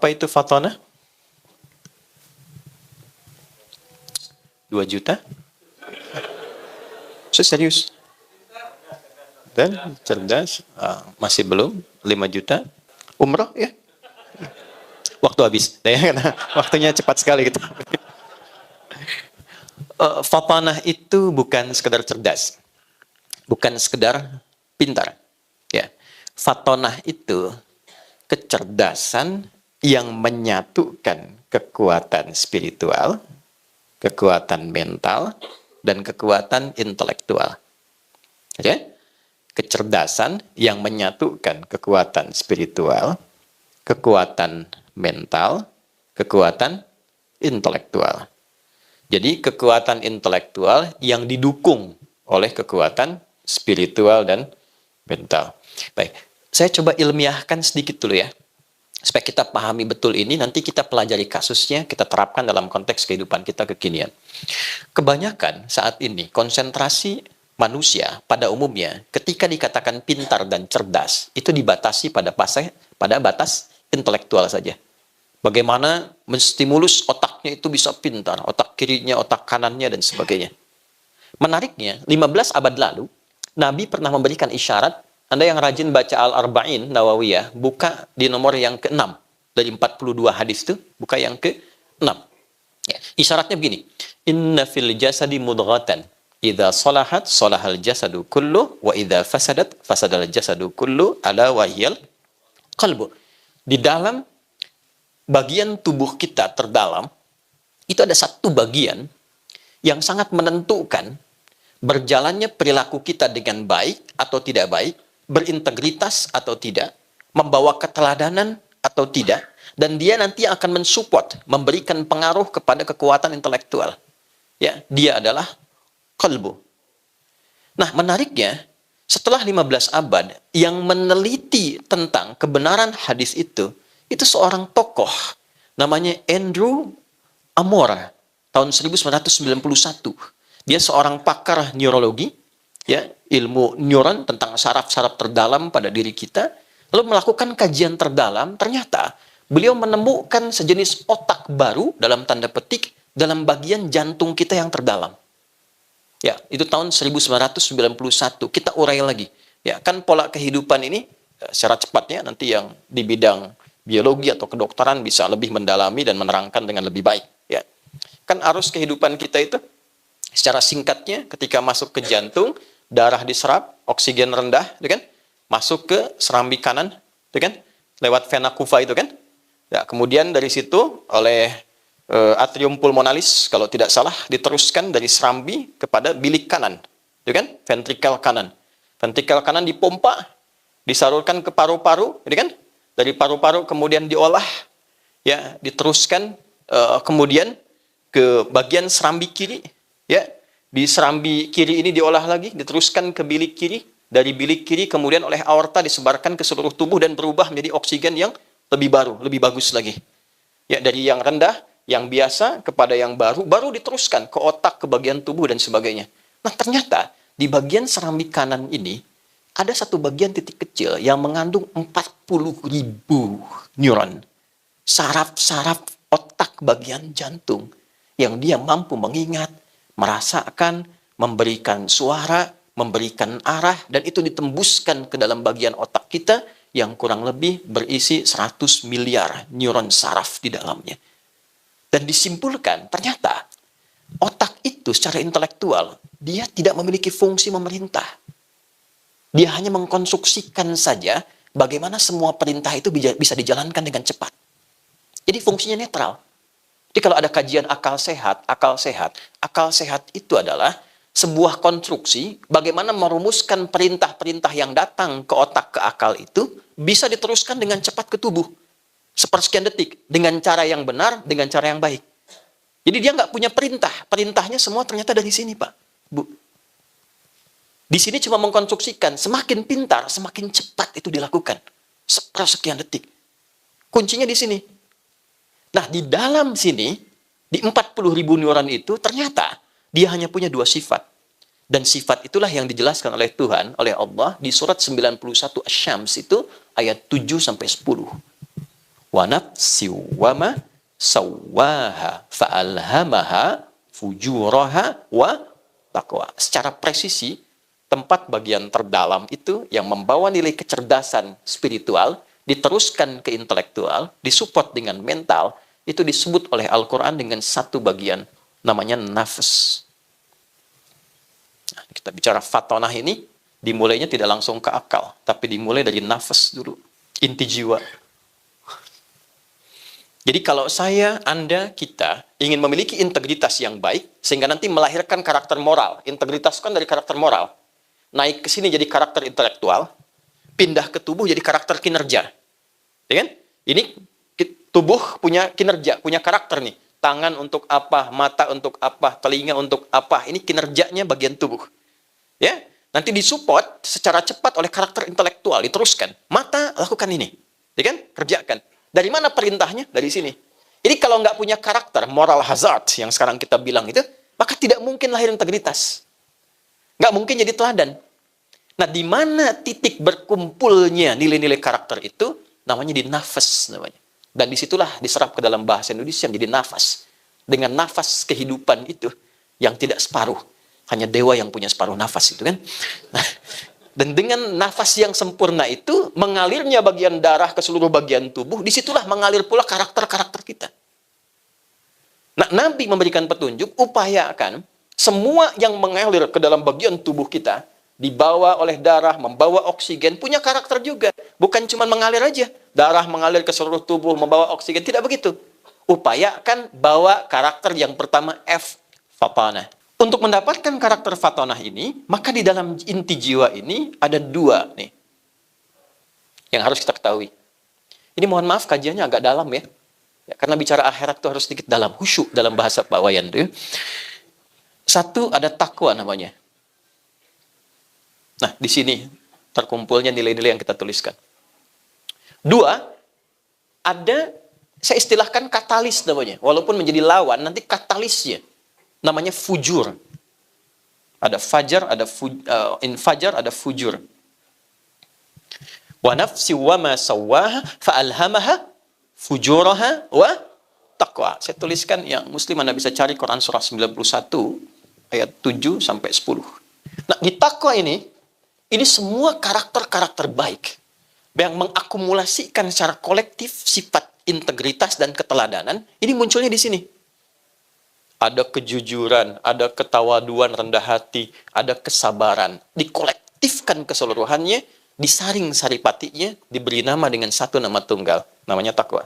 Berapa itu fatona? 2 juta? Serius? Dan cerdas, masih belum 5 juta. Umroh ya? Waktu habis. Waktunya cepat sekali gitu. Fatanah itu bukan sekedar cerdas. Bukan sekedar pintar. Ya. Fatanah itu kecerdasan yang menyatukan kekuatan spiritual, kekuatan mental, dan kekuatan intelektual. Oke? Kecerdasan yang menyatukan kekuatan spiritual, kekuatan mental, kekuatan intelektual. Jadi kekuatan intelektual yang didukung oleh kekuatan spiritual dan mental. Baik, saya coba ilmiahkan sedikit dulu ya. Supaya kita pahami betul ini, nanti kita pelajari kasusnya, kita terapkan dalam konteks kehidupan kita kekinian. Kebanyakan saat ini, konsentrasi manusia pada umumnya, ketika dikatakan pintar dan cerdas, itu dibatasi pada batas intelektual saja. Bagaimana menstimulus otaknya itu bisa pintar, otak kirinya, otak kanannya, dan sebagainya. Menariknya, 15 abad lalu, Nabi pernah memberikan isyarat. Anda yang rajin baca Al-Arba'in Nawawiyah, buka di nomor yang ke-6. Dari 42 hadis itu, buka yang ke-6. Ya, isyaratnya begini. Inna fil jasadi mudghatan. Idza salahat, salahal jasadu kullu. Wa idza fasadat, fasadal jasadu kullu. Ala wahiyal qalbu. Di dalam bagian tubuh kita terdalam, itu ada satu bagian yang sangat menentukan berjalannya perilaku kita dengan baik atau tidak baik, berintegritas atau tidak, membawa keteladanan atau tidak, dan dia nanti akan mensupport, memberikan pengaruh kepada kekuatan intelektual. Ya, dia adalah qalbu. Nah, menariknya, setelah 15 abad yang meneliti tentang kebenaran hadis itu seorang tokoh namanya Andrew Amora tahun 1991. Dia seorang pakar neurologi, ya, ilmu neuron tentang saraf-saraf terdalam pada diri kita, lalu melakukan kajian terdalam. Ternyata beliau menemukan sejenis otak baru dalam tanda petik dalam bagian jantung kita yang terdalam. Ya, itu tahun 1991. Kita urai lagi. Ya, kan pola kehidupan ini secara cepatnya nanti yang di bidang biologi atau kedokteran bisa lebih mendalami dan menerangkan dengan lebih baik. Ya, kan arus kehidupan kita itu secara singkatnya ketika masuk ke jantung, darah diserap, oksigen rendah, itu kan? Masuk ke serambi kanan, itu kan? Lewat vena cava itu kan? Ya, kemudian dari situ oleh atrium pulmonalis, kalau tidak salah, diteruskan dari serambi kepada bilik kanan, itu kan? Ventrikel kanan. Ventrikel kanan dipompa, disalurkan ke paru-paru, itu kan? Dari paru-paru kemudian diolah, ya, diteruskan kemudian ke bagian serambi kiri, ya. Di serambi kiri ini diolah lagi, diteruskan ke bilik kiri. Dari bilik kiri kemudian oleh aorta disebarkan ke seluruh tubuh dan berubah menjadi oksigen yang lebih baru, lebih bagus lagi. Ya, dari yang rendah, yang biasa kepada yang baru, baru diteruskan ke otak, ke bagian tubuh dan sebagainya. Nah, ternyata di bagian serambi kanan ini ada satu bagian titik kecil yang mengandung 40.000 neuron. Saraf-saraf otak bagian jantung yang dia mampu mengingat, merasakan, memberikan suara, memberikan arah, dan itu ditembuskan ke dalam bagian otak kita yang kurang lebih berisi 100 miliar neuron saraf di dalamnya. Dan disimpulkan, ternyata otak itu secara intelektual, dia tidak memiliki fungsi memerintah. Dia hanya mengkonstruksikan saja bagaimana semua perintah itu bisa dijalankan dengan cepat. Jadi fungsinya netral. Jadi kalau ada kajian akal sehat itu adalah sebuah konstruksi bagaimana merumuskan perintah-perintah yang datang ke otak, ke akal itu bisa diteruskan dengan cepat ke tubuh. Sepersekian detik, dengan cara yang benar, dengan cara yang baik. Jadi dia nggak punya perintah. Perintahnya semua ternyata dari sini, Pak, Bu. Di sini cuma mengkonstruksikan, semakin pintar, semakin cepat itu dilakukan. Sepersekian detik. Kuncinya di sini. Nah, di dalam sini, di 40.000 neuron itu, ternyata dia hanya punya 2 sifat. Dan sifat itulah yang dijelaskan oleh Tuhan, oleh Allah, di surat 91 Asy-Syams itu, ayat 7-10. Wa nafsi wa ma sawwaha fa'alhamaha fujuraha wa taqwa. Secara presisi, tempat bagian terdalam itu yang membawa nilai kecerdasan spiritual diteruskan ke intelektual, disupport dengan mental, itu disebut oleh Al-Quran dengan satu bagian, namanya nafas. Nah, kita bicara fatonah ini, dimulainya tidak langsung ke akal, tapi dimulai dari nafas dulu, inti jiwa. Jadi kalau saya, Anda, kita ingin memiliki integritas yang baik, sehingga nanti melahirkan karakter moral. Integritas kan dari karakter moral. Naik ke sini jadi karakter intelektual, pindah ke tubuh jadi karakter kinerja. Ya kan? Ini tubuh punya kinerja, punya karakter nih. Tangan untuk apa, mata untuk apa, telinga untuk apa. Ini kinerjanya bagian tubuh. Ya, nanti disupport secara cepat oleh karakter intelektual, diteruskan. Mata, lakukan ini. Ya kan? Kerjakan. Dari mana perintahnya? Dari sini. Jadi kalau nggak punya karakter, moral hazard yang sekarang kita bilang itu, maka tidak mungkin lahir integritas. Nggak mungkin jadi teladan. Nah, di mana titik berkumpulnya nilai-nilai karakter itu? Namanya di nafas namanya. Dan disitulah diserap ke dalam bahasa Indonesia menjadi nafas. Dengan nafas kehidupan itu yang tidak separuh. Hanya dewa yang punya separuh nafas itu kan. Nah, dan dengan nafas yang sempurna itu, mengalirnya bagian darah ke seluruh bagian tubuh, disitulah mengalir pula karakter-karakter kita. Nah, Nabi memberikan petunjuk, upayakan semua yang mengalir ke dalam bagian tubuh kita, dibawa oleh darah, membawa oksigen, punya karakter juga. Bukan cuma mengalir aja. Darah mengalir ke seluruh tubuh, membawa oksigen. Tidak begitu. Upayakan bawa karakter yang pertama F, fatanah. Untuk mendapatkan karakter fatonah ini, maka di dalam inti jiwa ini ada dua nih yang harus kita ketahui. Ini mohon maaf kajiannya agak dalam ya. Karena bicara akhirat itu harus sedikit dalam, khusyuk dalam bahasa Pak Wayan tuh. Satu ada takwa namanya. Nah, di sini terkumpulnya nilai-nilai yang kita tuliskan. Dua, ada saya istilahkan katalis namanya. Walaupun menjadi lawan, nanti katalisnya namanya fujur. Ada fajar, ada infajar, ada fujur. Wa nafsi wa ma sawwaha fa'alhamaha fujuraha wa taqwa. Saya tuliskan yang muslim Anda bisa cari Quran surah 91 ayat 7 sampai 10. Nah, di takwa ini semua karakter-karakter baik yang mengakumulasikan secara kolektif sifat integritas dan keteladanan, ini munculnya di sini. Ada kejujuran, ada ketawaduan, rendah hati, ada kesabaran. Dikolektifkan keseluruhannya, disaring saripatinya, diberi nama dengan satu nama tunggal. Namanya takwa.